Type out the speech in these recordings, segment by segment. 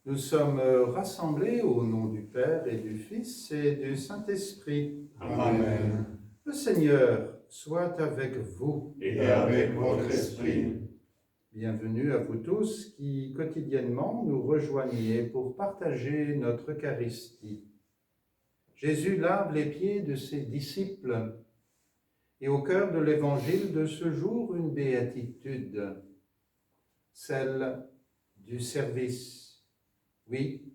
Nous sommes rassemblés au nom du Père et du Fils et du Saint-Esprit. Amen. Le Seigneur soit avec vous. Et avec votre esprit. Bienvenue à vous tous qui quotidiennement nous rejoignez pour partager notre Eucharistie. Jésus lave les pieds de ses disciples et au cœur de l'évangile de ce jour une béatitude, celle du service. Oui,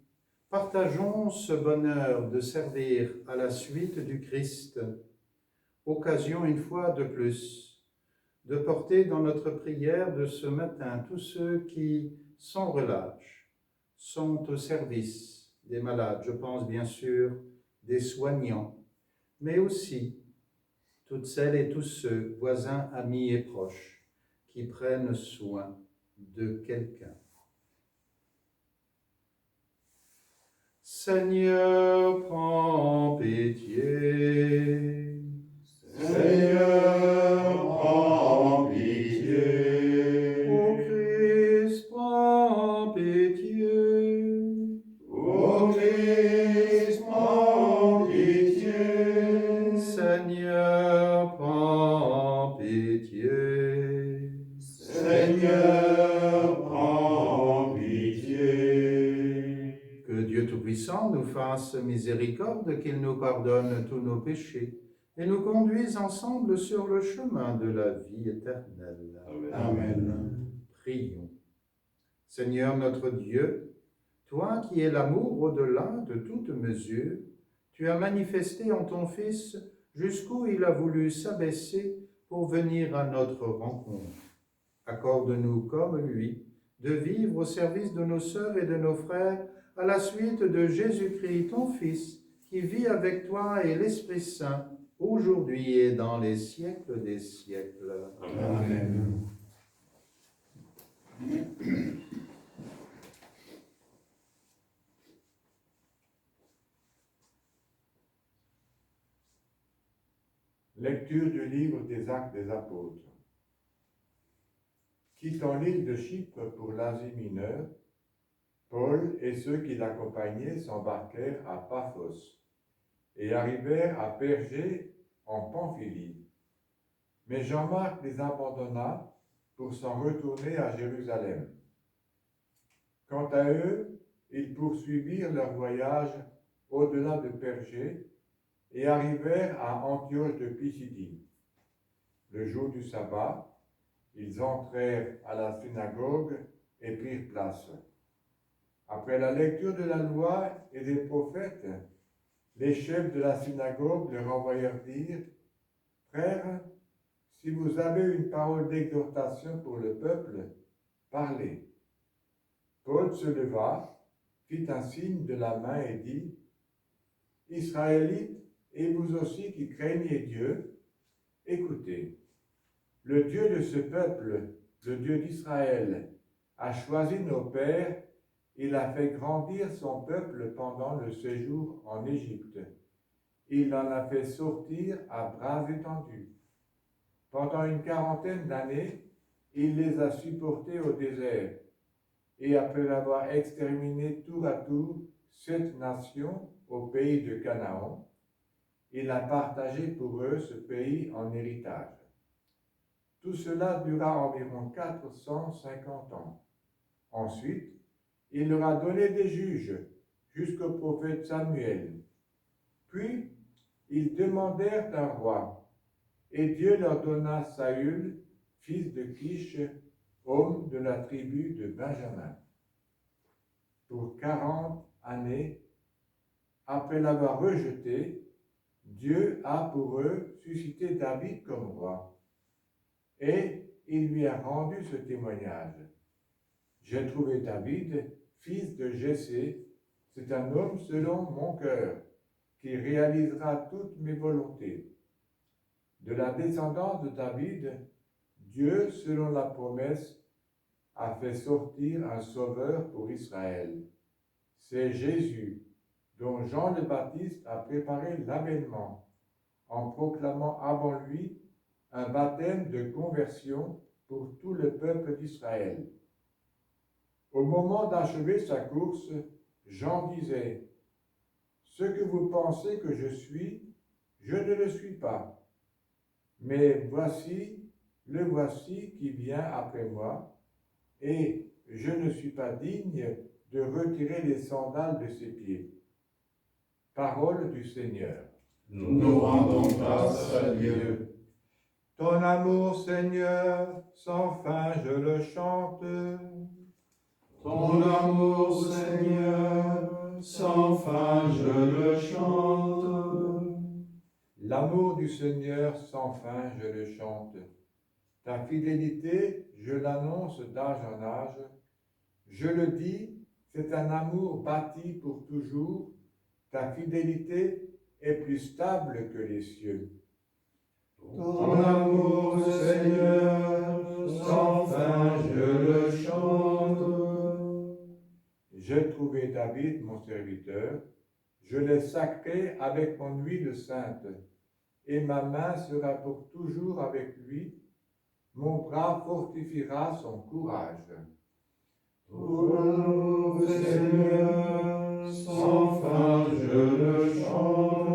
partageons ce bonheur de servir à la suite du Christ, occasion une fois de plus de porter dans notre prière de ce matin tous ceux qui, sans relâche, sont au service des malades. Je pense bien sûr des soignants, mais aussi toutes celles et tous ceux, voisins, amis et proches, qui prennent soin de quelqu'un. Seigneur, prends pitié. Seigneur, prends pitié. Ô Christ, prends pitié. Ô Christ, prends pitié. Seigneur, prends pitié. Seigneur, prends pitié. Que Dieu Tout-Puissant nous fasse miséricorde, qu'il nous pardonne tous nos péchés et nous conduise ensemble sur le chemin de la vie éternelle. Amen. Prions. Seigneur notre Dieu, toi qui es l'amour au-delà de toute mesure, tu as manifesté en ton Fils jusqu'où il a voulu s'abaisser pour venir à notre rencontre. Accorde-nous comme lui de vivre au service de nos sœurs et de nos frères à la suite de Jésus-Christ, ton Fils, qui vit avec toi et l'Esprit Saint, aujourd'hui et dans les siècles des siècles. Amen. Lecture du livre des Actes des Apôtres. Quittant l'île de Chypre pour l'Asie mineure, Paul et ceux qui l'accompagnaient s'embarquèrent à Paphos et arrivèrent à Pergé en Pamphylie. Mais Jean-Marc les abandonna pour s'en retourner à Jérusalem. Quant à eux, ils poursuivirent leur voyage au-delà de Pergé et arrivèrent à Antioche de Pisidie. Le jour du sabbat, ils entrèrent à la synagogue et prirent place. Après la lecture de la loi et des prophètes, les chefs de la synagogue leur envoyèrent dire « Frères, si vous avez une parole d'exhortation pour le peuple, parlez. » Paul se leva, fit un signe de la main et dit « Israélites, et vous aussi qui craignez Dieu, écoutez. Le Dieu de ce peuple, le Dieu d'Israël, a choisi nos pères. Il a fait grandir son peuple pendant le séjour en Égypte. Il en a fait sortir à bras étendus. Pendant une 40aine d'années, il les a supportés au désert. Et après avoir exterminé tour à tour 7 nations au pays de Canaan, il a partagé pour eux ce pays en héritage. Tout cela dura environ 450 ans. Ensuite, il leur a donné des juges jusqu'au prophète Samuel. Puis, ils demandèrent un roi, et Dieu leur donna Saül, fils de Kish, homme de la tribu de Benjamin. Pour 40 années, après l'avoir rejeté, Dieu a pour eux suscité David comme roi. Et il lui a rendu ce témoignage. J'ai trouvé David, fils de Jessé, c'est un homme selon mon cœur, qui réalisera toutes mes volontés. De la descendance de David, Dieu, selon la promesse, a fait sortir un sauveur pour Israël. C'est Jésus, dont Jean le Baptiste a préparé l'avènement, en proclamant avant lui un baptême de conversion pour tout le peuple d'Israël. Au moment d'achever sa course, Jean disait, « Ce que vous pensez que je suis, je ne le suis pas. Mais le voici qui vient après moi, et je ne suis pas digne de retirer les sandales de ses pieds. » Parole du Seigneur. Nous rendons grâce à Dieu. Ton amour, Seigneur, sans fin je le chante. Ton amour, Seigneur, sans fin je le chante. L'amour du Seigneur, sans fin je le chante. Ta fidélité, je l'annonce d'âge en âge. Je le dis, c'est un amour bâti pour toujours. Ta fidélité est plus stable que les cieux. Ton amour, Seigneur, sans fin je le chante. J'ai trouvé David, mon serviteur, je l'ai sacré avec mon huile sainte, et ma main sera pour toujours avec lui, mon bras fortifiera son courage. Ton amour, Seigneur, sans fin je le chante.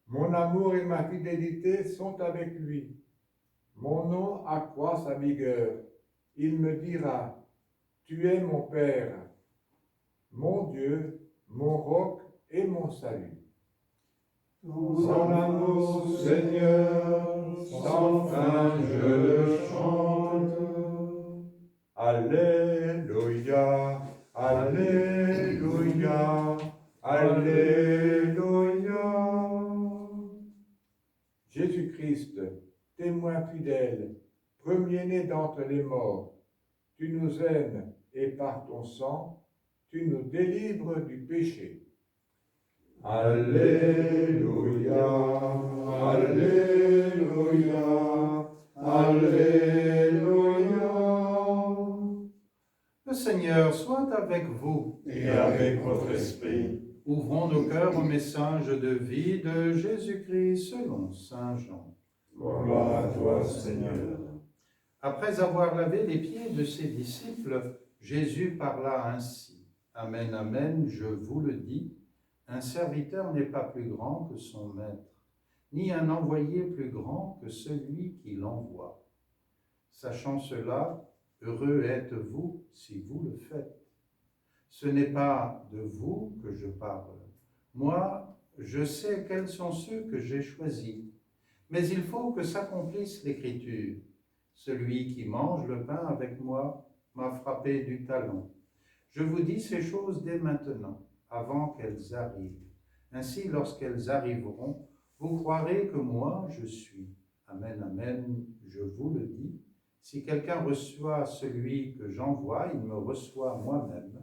Mon amour et ma fidélité sont avec lui. Mon nom accroît sa vigueur. Il me dira, tu es mon Père, mon Dieu, mon roc et mon salut. Ton amour, Seigneur, sans fin je le chante. Alléluia, Alléluia, Alléluia. Jésus-Christ, témoin fidèle, premier-né d'entre les morts, tu nous aimes et par ton sang, tu nous délivres du péché. Alléluia, Alléluia, Alléluia. Le Seigneur soit avec vous. Et avec votre esprit. Ouvrons nos cœurs au message de vie de Jésus-Christ selon saint Jean. Gloire à toi, Seigneur. Après avoir lavé les pieds de ses disciples, Jésus parla ainsi. Amen, amen, je vous le dis, un serviteur n'est pas plus grand que son maître, ni un envoyé plus grand que celui qui l'envoie. Sachant cela, heureux êtes-vous si vous le faites. Ce n'est pas de vous que je parle. Moi, je sais quels sont ceux que j'ai choisis. Mais il faut que s'accomplisse l'Écriture. Celui qui mange le pain avec moi m'a frappé du talon. Je vous dis ces choses dès maintenant, avant qu'elles arrivent. Ainsi, lorsqu'elles arriveront, vous croirez que moi je suis. Amen, amen, je vous le dis. Si quelqu'un reçoit celui que j'envoie, il me reçoit moi-même.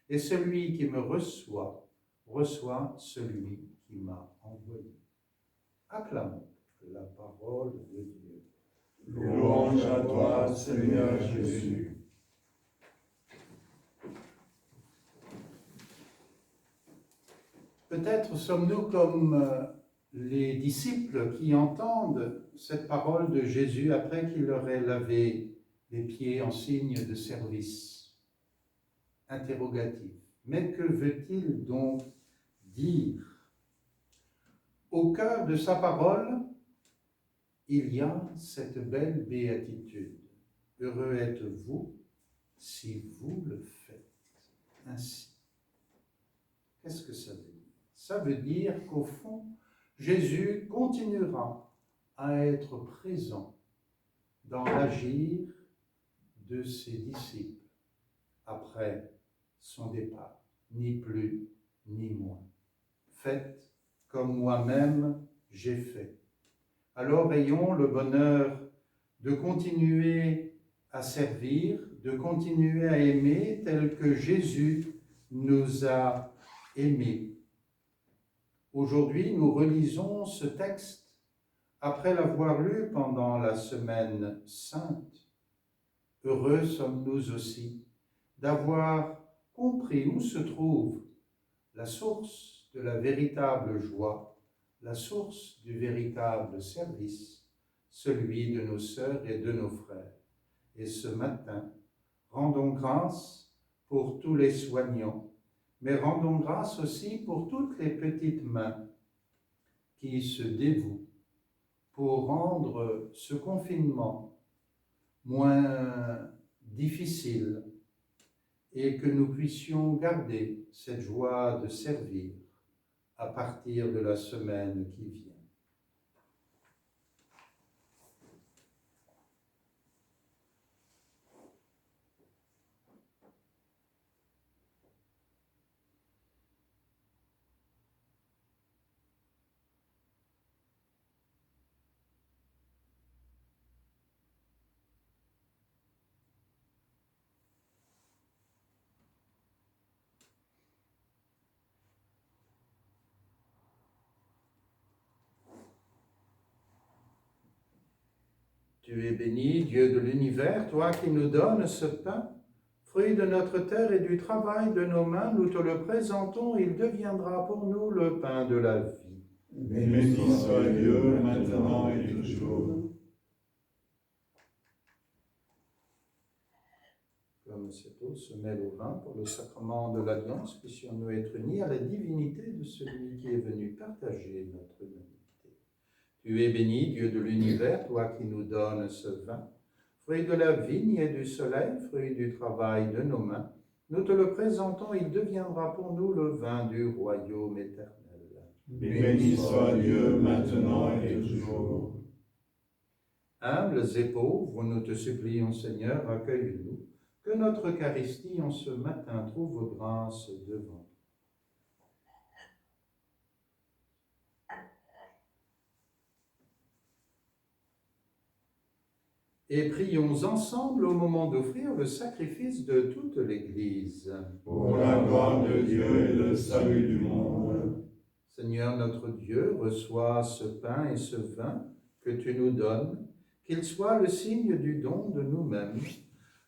Et celui qui me reçoit, reçoit celui qui m'a envoyé. Acclamons la parole de Dieu. Louange à toi, Seigneur Jésus. Peut-être sommes-nous comme les disciples qui entendent cette parole de Jésus après qu'il leur ait lavé les pieds en signe de service. Interrogatif. Mais que veut-il donc dire? Au cœur de sa parole, il y a cette belle béatitude. Heureux êtes-vous si vous le faites ainsi. Qu'est-ce que ça veut dire? Ça veut dire qu'au fond, Jésus continuera à être présent dans l'agir de ses disciples après son départ, ni plus ni moins. Faites comme moi-même j'ai fait. Alors ayons le bonheur de continuer à servir, de continuer à aimer tel que Jésus nous a aimés. Aujourd'hui, nous relisons ce texte après l'avoir lu pendant la semaine sainte. Heureux sommes-nous aussi d'avoir compris où se trouve la source de la véritable joie, la source du véritable service, celui de nos sœurs et de nos frères. Et ce matin, Rendons grâce pour tous les soignants, mais rendons grâce aussi pour toutes les petites mains qui se dévouent pour rendre ce confinement moins difficile et que nous puissions garder cette joie de servir à partir de la semaine qui vient. Tu es béni, Dieu de l'univers, toi qui nous donnes ce pain, fruit de notre terre et du travail de nos mains, nous te le présentons, il deviendra pour nous le pain de la vie. Béni soit Dieu, maintenant et toujours. Comme cette eau se mêle au vin pour le sacrement de l'Alliance, puissions-nous être unis à la divinité de celui qui est venu partager notre humanité. Tu es béni, Dieu de l'univers, toi qui nous donnes ce vin, fruit de la vigne et du soleil, fruit du travail de nos mains. Nous te le présentons, il deviendra pour nous le vin du royaume éternel. Béni soit Dieu, maintenant et toujours. Humbles et pauvres, nous te supplions, Seigneur, accueille-nous, que notre Eucharistie en ce matin trouve grâce devant toi. Et prions ensemble au moment d'offrir le sacrifice de toute l'Église. Pour la gloire de Dieu et le salut du monde. Seigneur notre Dieu, reçois ce pain et ce vin que tu nous donnes, qu'il soit le signe du don de nous-mêmes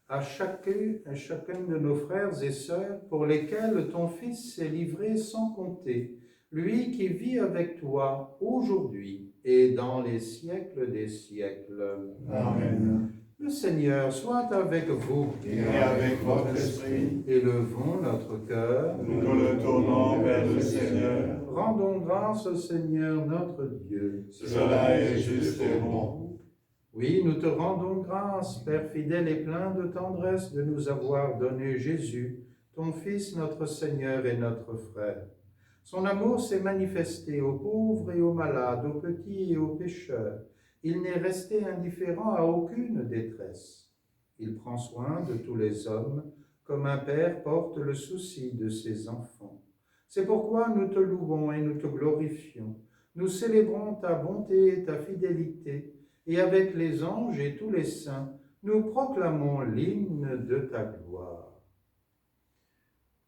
à chacun de nos frères et sœurs pour lesquels ton Fils s'est livré sans compter, lui qui vit avec toi aujourd'hui et dans les siècles des siècles. Amen. Le Seigneur soit avec vous. Et avec votre esprit, Élevons notre cœur. nous le tournons vers le Seigneur. Rendons grâce au Seigneur notre Dieu. Cela est juste et bon. Oui, nous te rendons grâce, Père fidèle et plein de tendresse, de nous avoir donné Jésus, ton Fils, notre Seigneur et notre frère. Son amour s'est manifesté aux pauvres et aux malades, aux petits et aux pécheurs. Il n'est resté indifférent à aucune détresse. Il prend soin de tous les hommes, comme un père porte le souci de ses enfants. C'est pourquoi nous te louons et nous te glorifions. Nous célébrons ta bonté et ta fidélité, et avec les anges et tous les saints, nous proclamons l'hymne de ta gloire.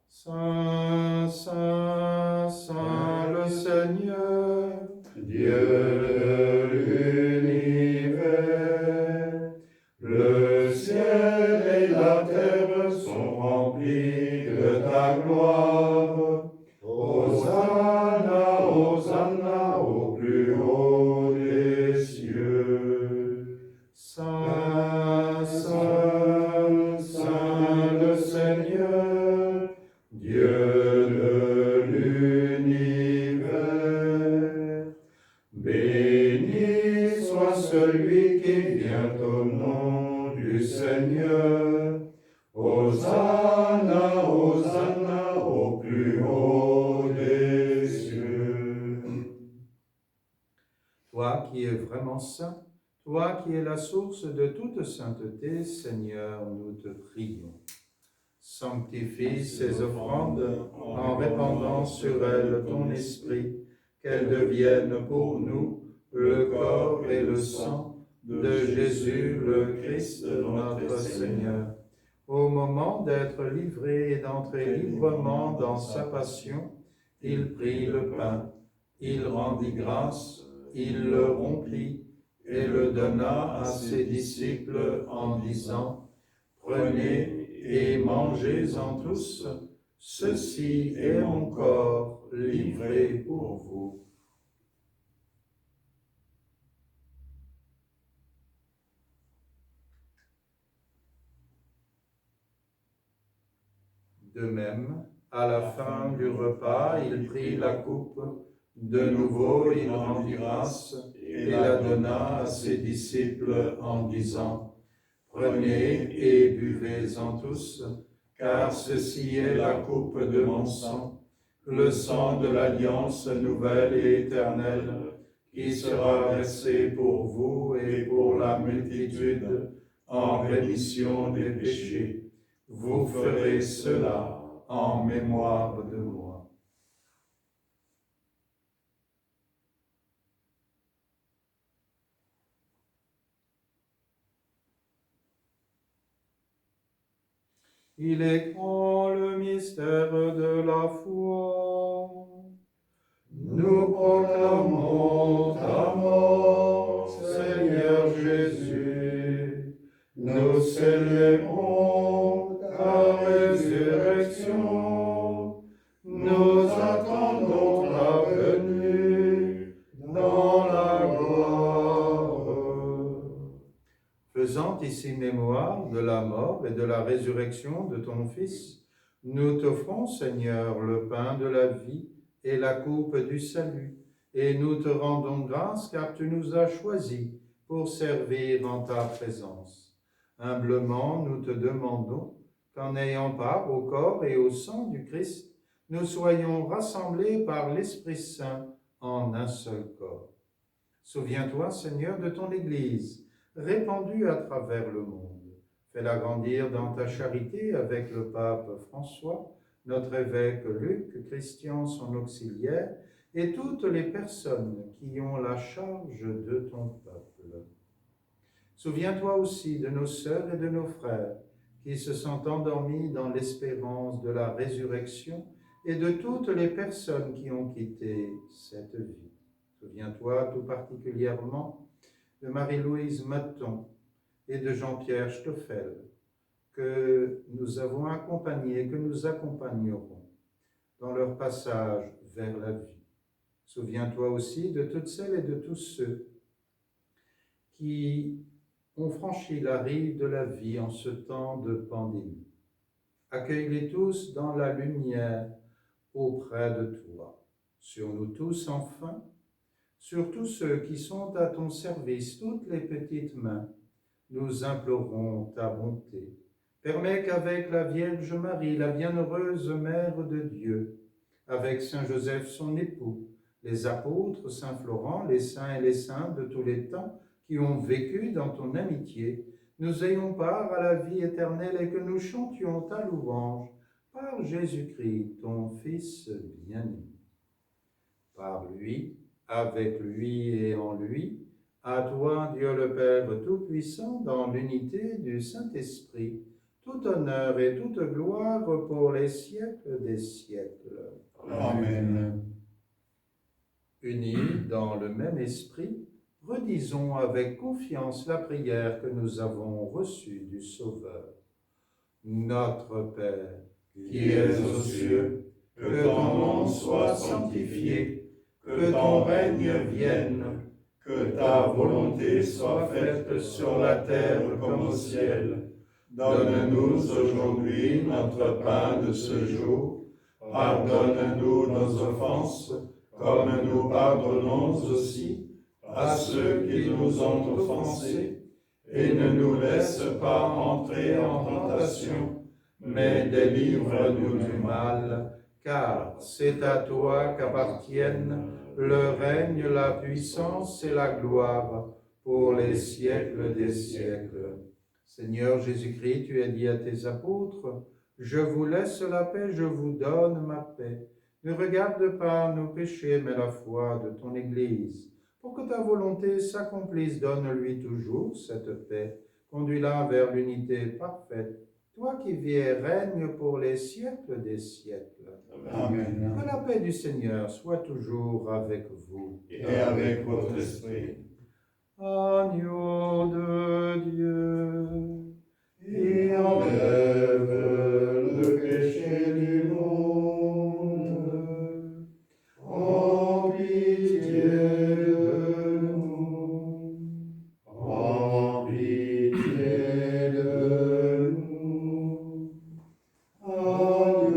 Saint, Saint, Saint le Seigneur, Dieu de l'univers, le ciel et la terre sont remplis de ta gloire. Hosanna, Hosanna au plus haut des cieux. Saint, Saint, Saint le Seigneur, Dieu de l'univers, béni soit celui qui vient au nom du Seigneur. Hosanna, Hosanna au plus haut des cieux. toi qui es vraiment saint, toi qui es la source de toute sainteté, Seigneur, nous te prions. Sanctifie ces offrandes en répandant sur elles ton esprit, qu'elles deviennent pour nous le corps et le sang de Jésus le Christ notre Seigneur. Au moment d'être livré et d'entrer librement dans sa passion, il prit le pain, il rendit grâce, il le rompit et le donna à ses disciples en disant : Prenez et mangez-en tous, ceci est mon corps livré pour vous. De même, à la fin du repas, il prit la coupe. De nouveau, il rendit grâce et la donna à ses disciples en disant, « Prenez et buvez-en tous, car ceci est la coupe de mon sang, le sang de l'alliance nouvelle et éternelle, qui sera versé pour vous et pour la multitude en rémission des péchés. Vous ferez cela en mémoire de moi. » Il est grand le mystère de la foi. Nous proclamons ta mort, Seigneur Jésus. Nous célébrons ta résurrection. Nous attendons ta venue dans la gloire. Faisant ici mémoire de la mort et de la résurrection de ton Fils, nous t'offrons, Seigneur, le pain de la vie et la coupe du salut, et nous te rendons grâce car tu nous as choisis pour servir en ta présence. Humblement, nous te demandons qu'en ayant part au corps et au sang du Christ, nous soyons rassemblés par l'Esprit Saint en un seul corps. Souviens-toi, Seigneur, de ton Église, répandue à travers le monde. Fais-la grandir dans ta charité avec le pape François, notre évêque Luc, Christian son auxiliaire, et toutes les personnes qui ont la charge de ton peuple. Souviens-toi aussi de nos sœurs et de nos frères qui se sont endormis dans l'espérance de la résurrection et de toutes les personnes qui ont quitté cette vie. Souviens-toi tout particulièrement de Marie-Louise Maton et de Jean-Pierre Stoffel, que nous avons accompagnés, que nous accompagnerons dans leur passage vers la vie. Souviens-toi aussi de toutes celles et de tous ceux qui ont franchi la rive de la vie en ce temps de pandémie. Accueille-les tous dans la lumière auprès de toi. Sur nous tous, enfin, sur tous ceux qui sont à ton service, toutes les petites mains, nous implorons ta bonté. Permets qu'avec la Vierge Marie, la bienheureuse Mère de Dieu, avec Saint Joseph son époux, les apôtres, Saint Florent, les saints et les saintes de tous les temps qui ont vécu dans ton amitié, nous ayons part à la vie éternelle et que nous chantions ta louange par Jésus-Christ, ton Fils bien-aimé. Par lui, avec lui et en lui, à toi, Dieu le Père Tout-Puissant, dans l'unité du Saint-Esprit, tout honneur et toute gloire pour les siècles des siècles. Amen. Unis dans le même esprit, redisons avec confiance la prière que nous avons reçue du Sauveur. Notre Père, Qui es aux cieux, que ton nom soit sanctifié, que ton règne vienne, que ta volonté soit faite sur la terre comme au ciel. Donne-nous aujourd'hui notre pain de ce jour. Pardonne-nous nos offenses, comme nous pardonnons aussi à ceux qui nous ont offensés. Et ne nous laisse pas entrer en tentation, mais délivre-nous du mal, car c'est à toi qu'appartiennent le règne, la puissance et la gloire pour les siècles des siècles. Seigneur Jésus-Christ, tu as dit à tes apôtres, « Je vous laisse la paix, je vous donne ma paix. Ne regarde pas nos péchés, mais la foi de ton Église. Pour que ta volonté s'accomplisse, donne-lui toujours cette paix. Conduis-la vers l'unité parfaite. Toi qui vis et règnes pour les siècles des siècles. » Amen. Que la paix du Seigneur soit toujours avec vous. Et avec votre esprit. Agneau de Dieu, Et enlève le péché du monde. En pitié de nous. En pitié de nous. Agneau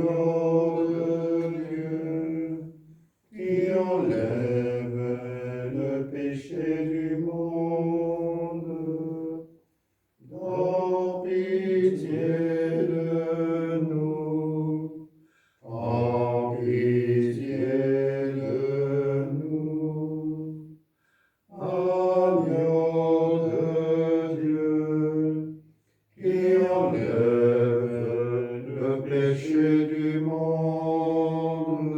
péchés du monde.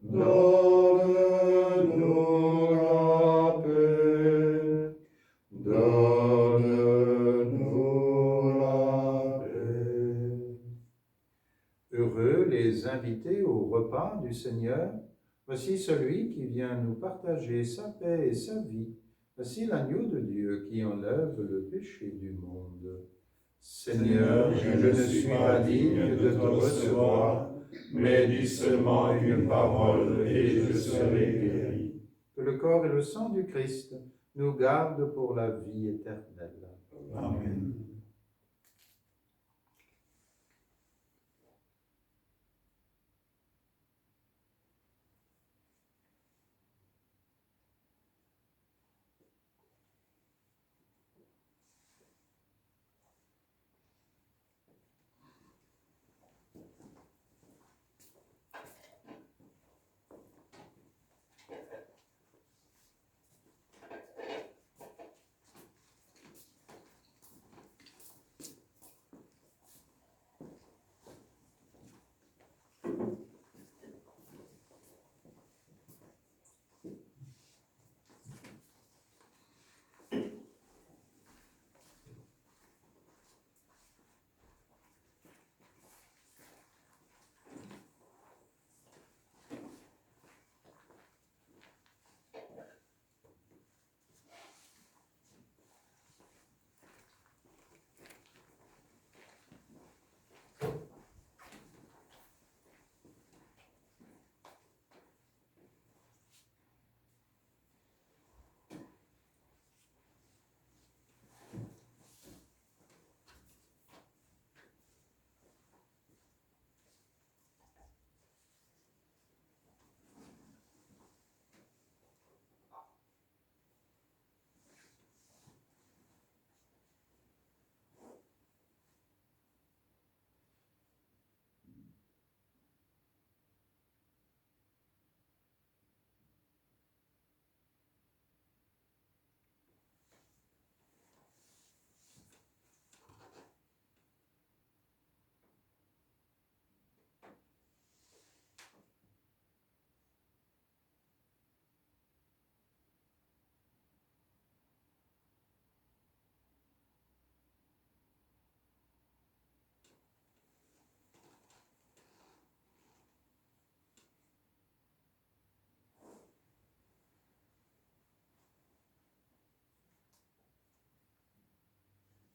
Donne-nous la paix. Donne-nous la paix. Heureux les invités au repas du Seigneur. Voici celui qui vient nous partager sa paix et sa vie. Voici l'agneau de Dieu qui enlève le péché du monde. Seigneur, je ne suis pas digne de te recevoir, mais dis seulement une parole et je serai guéri. Que le corps et le sang du Christ nous gardent pour la vie éternelle. Amen.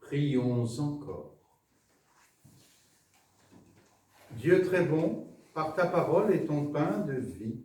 Prions encore. Dieu très bon, par ta parole et ton pain de vie,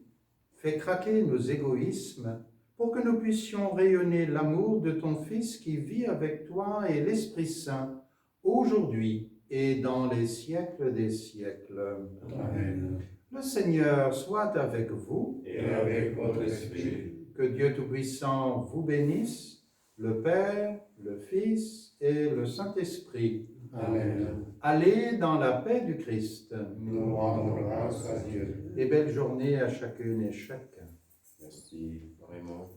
fais craquer nos égoïsmes pour que nous puissions rayonner l'amour de ton Fils qui vit avec toi et l'Esprit Saint, aujourd'hui et dans les siècles des siècles. Amen. Le Seigneur soit avec vous. Et avec votre esprit. Que Dieu Tout-Puissant vous bénisse, le Père, le Fils et le Saint-Esprit. Amen. Allez dans la paix du Christ. Nous rendons grâce à Dieu. Et belle journée à chacune et chacun. Merci vraiment.